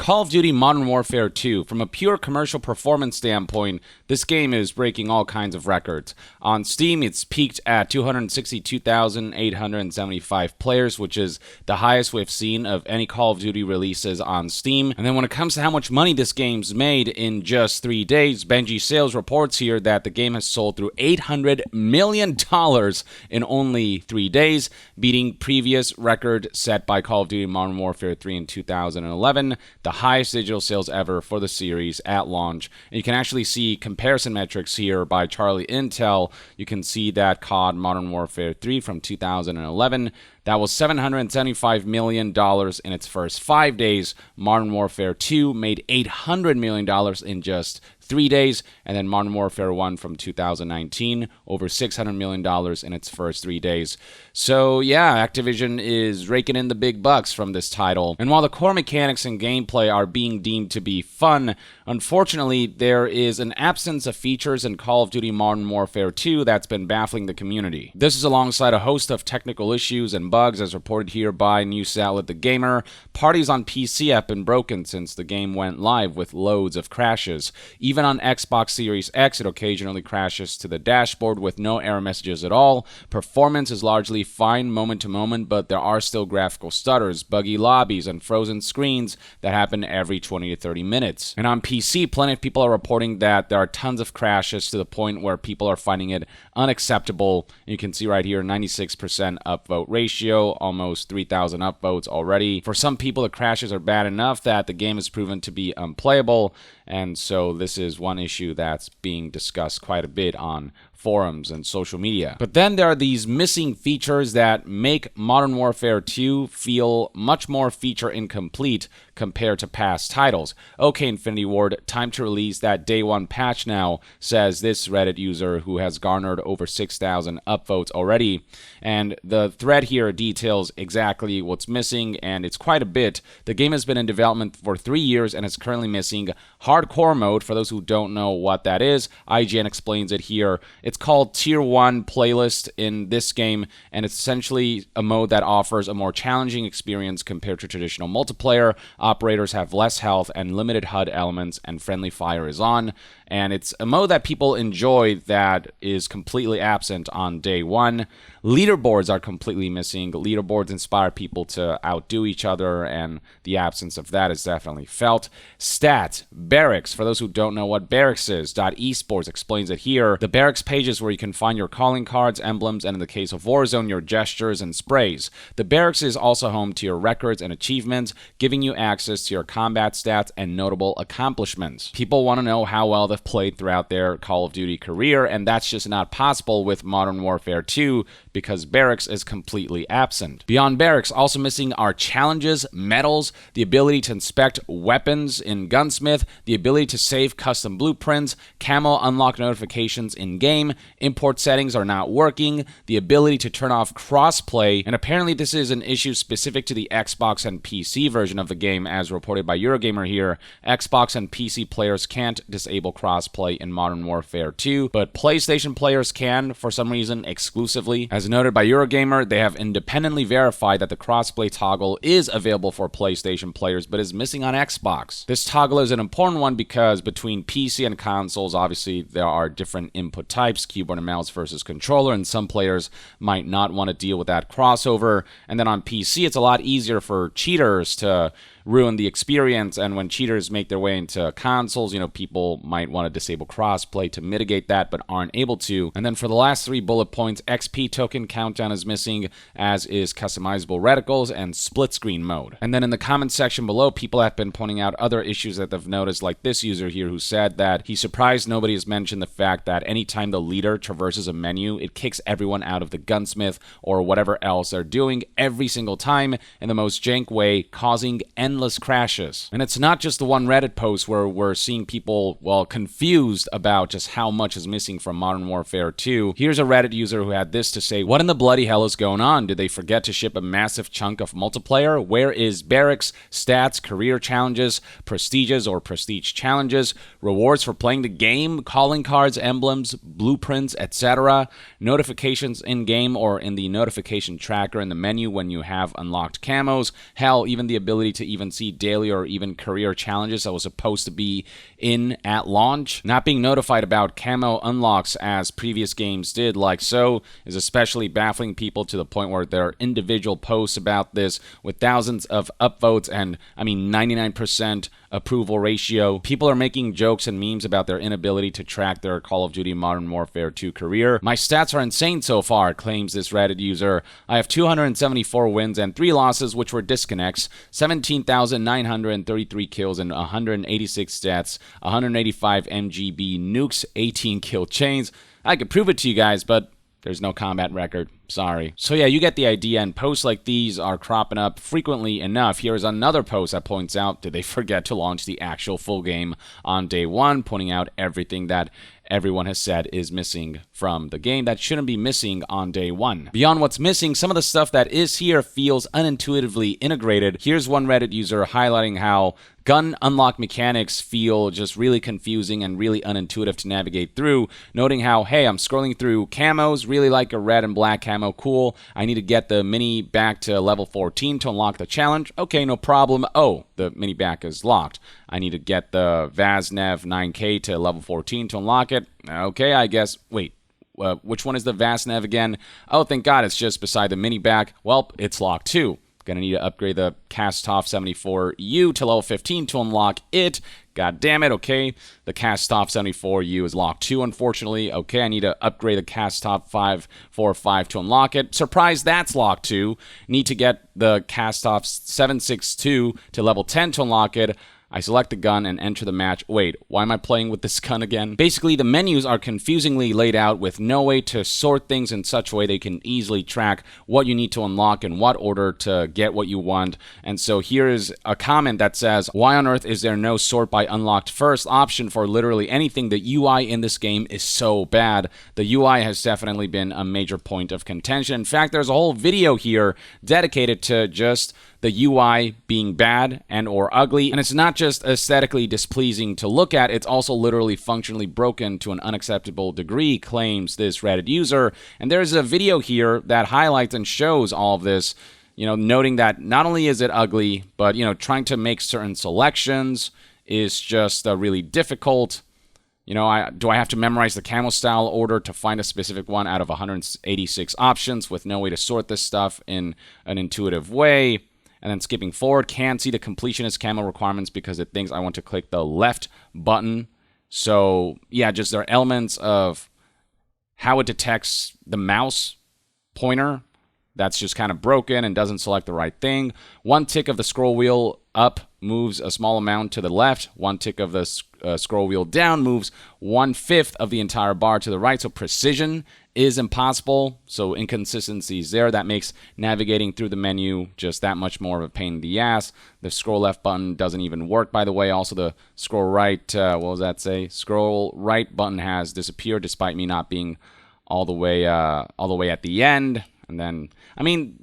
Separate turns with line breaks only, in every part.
Call of Duty Modern Warfare 2, from a pure commercial performance standpoint, this game is breaking all kinds of records. On Steam, it's peaked at 262,875 players, which is the highest we've seen of any Call of Duty releases on Steam. And then when it comes to how much money this game's made in just 3 days, Bungie Sales reports here that the game has sold through $800 million in only 3 days, beating previous record set by Call of Duty Modern Warfare 3 in 2011, the highest digital sales ever for the series at launch. And you can actually see comparison metrics here by Charlie Intel. You can see that COD Modern Warfare 3 from 2011, that was $775 million in its first 5 days. Modern Warfare 2 made $800 million in just 3 days, and then Modern Warfare 1 from 2019, over $600 million in its first 3 days. So yeah, Activision is raking in the big bucks from this title. And while the core mechanics and gameplay are being deemed to be fun, unfortunately, there is an absence of features in Call of Duty Modern Warfare 2 that's been baffling the community. This is alongside a host of technical issues and bugs, as reported here by news outlet The Gamer. Parties on PC have been broken since the game went live, with loads of crashes. Even on Xbox Series X, it occasionally crashes to the dashboard with no error messages at all. Performance is largely fine moment to moment, but there are still graphical stutters, buggy lobbies, and frozen screens that happen every 20 to 30 minutes. And on PC, plenty of people are reporting that there are tons of crashes to the point where people are finding it unacceptable. You can see right here, 96% upvote ratio, almost 3,000 upvotes already. For some people, the crashes are bad enough that the game is proven to be unplayable, and so this is one issue that's being discussed quite a bit on forums and social media. But then there are these missing features that make Modern Warfare 2 feel much more feature incomplete compared to past titles. Okay, Infinity Ward, time to release that day one patch now, says this Reddit user who has garnered over 6,000 upvotes already. And the thread here details exactly what's missing, and it's quite a bit. The game has been in development for 3 years and is currently missing hardcore mode. For those who don't know what that is, IGN explains it here. It's called Tier 1 Playlist in this game, and it's essentially a mode that offers a more challenging experience compared to traditional multiplayer. Operators have less health and limited HUD elements, and friendly fire is on. And it's a mode that people enjoy that is completely absent on day one. Leaderboards are completely missing. Leaderboards inspire people to outdo each other, and the absence of that is definitely felt. Stats, Barracks. For those who don't know what Barracks is, .esports explains it here. The Barracks page is where you can find your calling cards, emblems, and in the case of Warzone, your gestures and sprays. The Barracks is also home to your records and achievements, giving you access to your combat stats and notable accomplishments. People want to know how well they've played throughout their Call of Duty career, and that's just not possible with Modern Warfare 2 because Barracks is completely absent. Beyond Barracks, also missing are challenges, medals, the ability to inspect weapons in Gunsmith, the ability to save custom blueprints, camo unlock notifications in-game, import settings are not working, the ability to turn off crossplay, and apparently this is an issue specific to the Xbox and PC version of the game, as reported by Eurogamer here. Xbox and PC players can't disable crossplay in Modern Warfare 2, but PlayStation players can, for some reason, exclusively. As noted by Eurogamer, they have independently verified that the crossplay toggle is available for PlayStation players, but is missing on Xbox. This toggle is an important one because between PC and consoles, obviously, there are different input types, keyboard and mouse versus controller, and some players might not want to deal with that crossover. And then on PC, it's a lot easier for cheaters to ruin the experience, and when cheaters make their way into consoles, people might want to disable crossplay to mitigate that, but aren't able to. And then for the last 3 bullet points, XP token countdown is missing, as is customizable reticles and split screen mode. And then in the comment section below, people have been pointing out other issues that they've noticed, like this user here who said that he's surprised nobody has mentioned the fact that anytime the leader traverses a menu, it kicks everyone out of the gunsmith or whatever else they're doing every single time in the most jank way, causing endless crashes. And it's not just the one Reddit post where we're seeing people, confused about just how much is missing from Modern Warfare 2. Here's a Reddit user who had this to say: what in the bloody hell is going on? Did they forget to ship a massive chunk of multiplayer? Where is Barracks, stats, career challenges, prestiges or prestige challenges, rewards for playing the game, calling cards, emblems, blueprints, etc., notifications in-game or in the notification tracker in the menu when you have unlocked camos, hell, even the ability to even even see daily or even career challenges I was supposed to be in at launch. Not being notified about camo unlocks as previous games did like so is especially baffling people to the point where there are individual posts about this with thousands of upvotes and, 99% approval ratio. People are making jokes and memes about their inability to track their Call of Duty Modern Warfare 2 career. My stats are insane so far, claims this Reddit user. I have 274 wins and 3 losses, which were disconnects, 17,933 kills and 186 deaths, 185 MGB nukes, 18 kill chains. I could prove it to you guys, but there's no combat record. Sorry. So yeah, you get the idea, and posts like these are cropping up frequently enough. Here is another post that points out, did they forget to launch the actual full game on day one, pointing out everything that everyone has said is missing from the game that shouldn't be missing on day one. Beyond what's missing, some of the stuff that is here feels unintuitively integrated. Here's one Reddit user highlighting how gun unlock mechanics feel just really confusing and really unintuitive to navigate through, noting how, hey, I'm scrolling through camos, really like a red and black camo, cool. I need to get the mini back to level 14 to unlock the challenge. Okay, no problem. Oh, the mini back is locked. I need to get the Vaznev 9K to level 14 to unlock it. Okay, I guess. Wait, which one is the Vaznev again? Oh, thank God, it's just beside the mini back. Well, it's locked too. Gonna need to upgrade the Kastov 74U to level 15 to unlock it. God damn it, okay. The Kastov 74U is locked too, unfortunately. Okay, I need to upgrade the Kastov 545 to unlock it. Surprise, that's locked too. Need to get the Kastov 762 to level 10 to unlock it. I select the gun and enter the match. Wait, why am I playing with this gun again? Basically, the menus are confusingly laid out with no way to sort things in such a way they can easily track what you need to unlock in what order to get what you want. And so here is a comment that says, why on earth is there no sort by unlocked first option for literally anything? The UI in this game is so bad. The UI has definitely been a major point of contention. In fact, there's a whole video here dedicated to just the UI being bad and or ugly, and it's not just aesthetically displeasing to look at, it's also literally functionally broken to an unacceptable degree, claims this Reddit user. And there's a video here that highlights and shows all of this, noting that not only is it ugly, but, trying to make certain selections is just really difficult. Do I have to memorize the camo style order to find a specific one out of 186 options with no way to sort this stuff in an intuitive way? And then skipping forward, can't see the completionist camo requirements because it thinks I want to click the left button. So, yeah, just there are elements of how it detects the mouse pointer that's just kind of broken and doesn't select the right thing. One tick of the scroll wheel up moves a small amount to the left. One tick of the scroll wheel down moves 1/5 of the entire bar to the right. So precision is impossible. So inconsistencies there. That makes navigating through the menu just that much more of a pain in the ass. The scroll left button doesn't even work, by the way. Also, the scroll right, what does that say? Scroll right button has disappeared despite me not being all the way at the end. And then,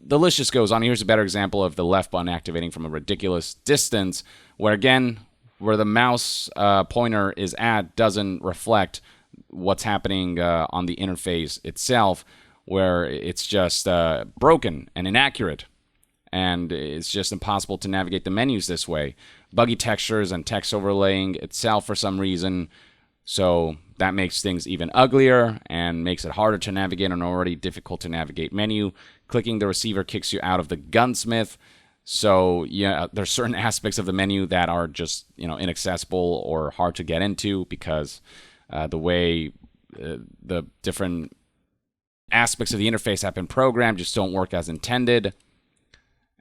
the list just goes on. Here's a better example of the left button activating from a ridiculous distance, where again, where the mouse pointer is at doesn't reflect what's happening on the interface itself, where it's just broken and inaccurate. And it's just impossible to navigate the menus this way. Buggy textures and text overlaying itself for some reason. So that makes things even uglier and makes it harder to navigate an already difficult to navigate menu. Clicking the receiver kicks you out of the gunsmith. So, yeah, there's certain aspects of the menu that are just, inaccessible or hard to get into because the way the different aspects of the interface have been programmed just don't work as intended.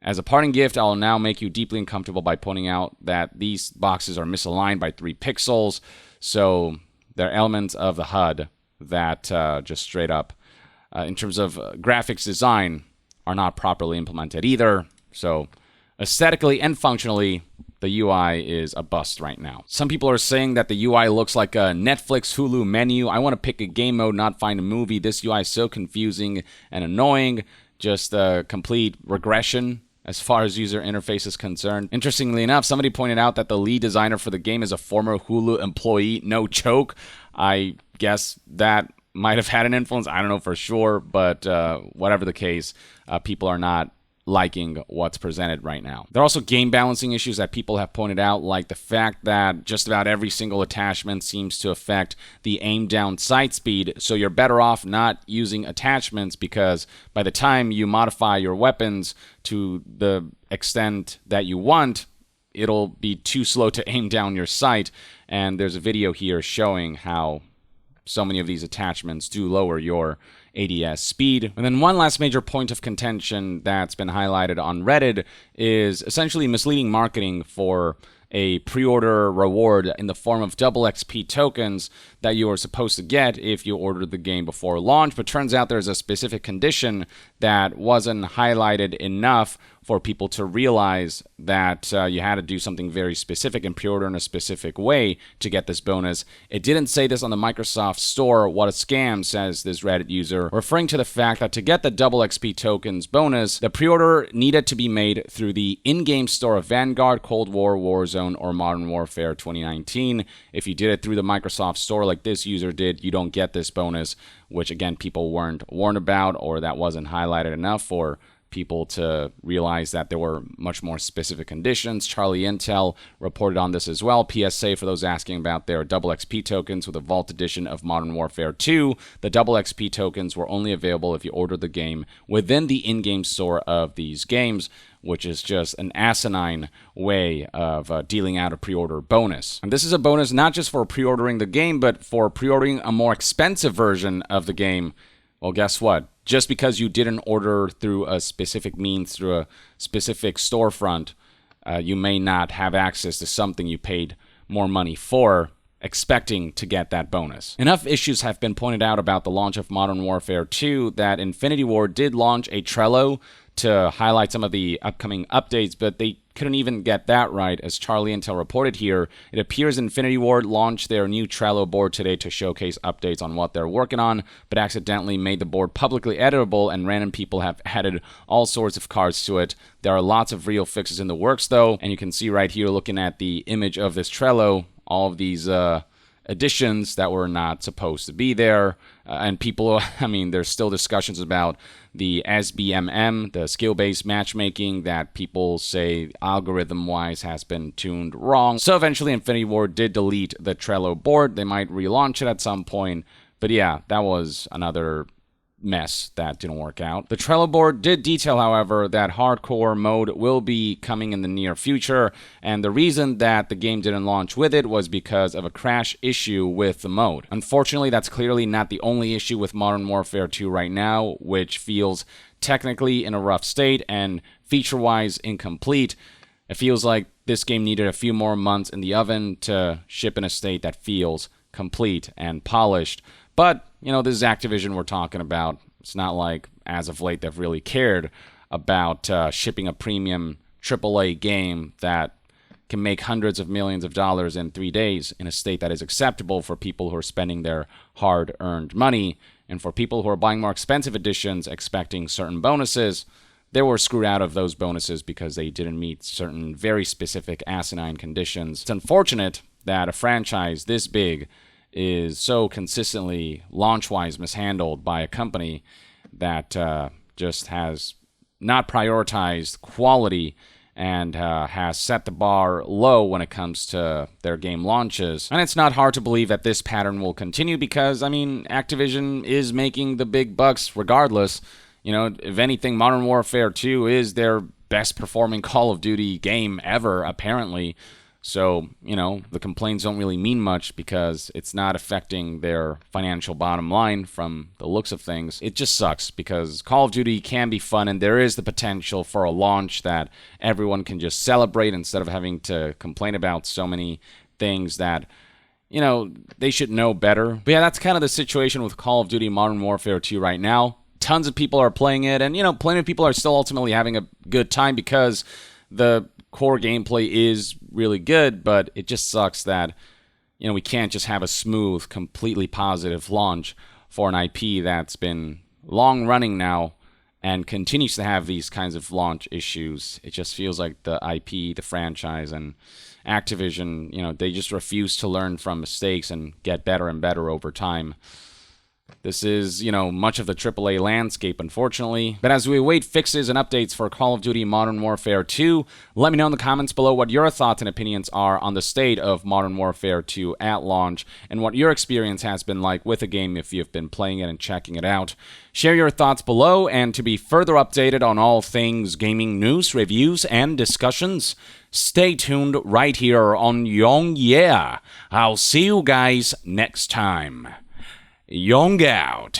As a parting gift, I'll now make you deeply uncomfortable by pointing out that these boxes are misaligned by 3 pixels. So there are elements of the HUD that just straight up, in terms of graphics design, are not properly implemented either. So aesthetically and functionally, the UI is a bust right now. Some people are saying that the UI looks like a Netflix Hulu menu. I want to pick a game mode, not find a movie. This UI is so confusing and annoying. Just a complete regression as far as user interface is concerned. Interestingly enough, somebody pointed out that the lead designer for the game is a former Hulu employee. No joke. I guess that might have had an influence. I don't know for sure, but whatever the case, people are not liking what's presented right now. There are also game balancing issues that people have pointed out, like the fact that just about every single attachment seems to affect the aim down sight speed, so you're better off not using attachments because by the time you modify your weapons to the extent that you want, it'll be too slow to aim down your sight. And there's a video here showing how so many of these attachments do lower your ADS speed. And then one last major point of contention that's been highlighted on Reddit is essentially misleading marketing for a pre-order reward in the form of double XP tokens that you are supposed to get if you ordered the game before launch. But turns out there's a specific condition that wasn't highlighted enough for people to realize that you had to do something very specific and pre-order in a specific way to get this bonus. It didn't say this on the Microsoft Store. What a scam, says this Reddit user, referring to the fact that to get the double XP tokens bonus, the pre-order needed to be made through the in-game store of Vanguard, Cold War, Warzone, or Modern Warfare 2019. If you did it through the Microsoft Store like this user did, you don't get this bonus, which again, people weren't warned about, or that wasn't highlighted enough for people to realize that there were much more specific conditions. Charlie Intel reported on this as well. PSA for those asking about their double XP tokens with the Vault Edition of Modern Warfare 2. The double XP tokens were only available if you ordered the game within the in-game store of these games, which is just an asinine way of dealing out a pre-order bonus. And this is a bonus not just for pre-ordering the game, but for pre-ordering a more expensive version of the game. Well, guess what? Just because you didn't order through a specific means, through a specific storefront, you may not have access to something you paid more money for, expecting to get that bonus. Enough issues have been pointed out about the launch of Modern Warfare 2 that Infinity Ward did launch a Trello to highlight some of the upcoming updates, but they couldn't even get that right. As Charlie Intel reported here, it appears Infinity Ward launched their new Trello board today to showcase updates on what they're working on, but accidentally made the board publicly editable, and random people have added all sorts of cards to it. There are lots of real fixes in the works, though, and you can see right here, looking at the image of this Trello, all of these additions that were not supposed to be there. And people, I mean, there's still discussions about the SBMM, the skill-based matchmaking, that people say algorithm-wise has been tuned wrong. So eventually Infinity Ward did delete the Trello board. They might relaunch it at some point. But yeah, that was another mess that didn't work out. The Trello board did detail, however, that hardcore mode will be coming in the near future, and the reason that the game didn't launch with it was because of a crash issue with the mode. Unfortunately, that's clearly not the only issue with Modern Warfare 2 right now, which feels technically in a rough state and feature-wise incomplete. It feels like this game needed a few more months in the oven to ship in a state that feels complete and polished. But, you know, this is Activision we're talking about. It's not like, as of late, they've really cared about shipping a premium AAA game that can make hundreds of millions of dollars in 3 days in a state that is acceptable for people who are spending their hard-earned money. And for people who are buying more expensive editions expecting certain bonuses, they were screwed out of those bonuses because they didn't meet certain very specific asinine conditions. It's unfortunate that a franchise this big is so consistently launch-wise mishandled by a company that just has not prioritized quality and has set the bar low when it comes to their game launches. And it's not hard to believe that this pattern will continue because, I mean, Activision is making the big bucks regardless. You know, if anything, Modern Warfare 2 is their best performing Call of Duty game ever, apparently. So, you know, the complaints don't really mean much because it's not affecting their financial bottom line from the looks of things. It just sucks because Call of Duty can be fun and there is the potential for a launch that everyone can just celebrate instead of having to complain about so many things that, you know, they should know better. But yeah, that's kind of the situation with Call of Duty Modern Warfare 2 right now. Tons of people are playing it and, you know, plenty of people are still ultimately having a good time because the core gameplay is really good, but it just sucks that, you know, we can't just have a smooth, completely positive launch for an IP that's been long running now and continues to have these kinds of launch issues. It just feels like the IP, the franchise, and Activision, you know, they just refuse to learn from mistakes and get better and better over time. This is, much of the AAA landscape, unfortunately. But as we await fixes and updates for Call of Duty Modern Warfare 2, let me know in the comments below what your thoughts and opinions are on the state of Modern Warfare 2 at launch, and what your experience has been like with the game if you've been playing it and checking it out. Share your thoughts below, and to be further updated on all things gaming news, reviews, and discussions, stay tuned right here on Young Yeah. I'll see you guys next time. Young out.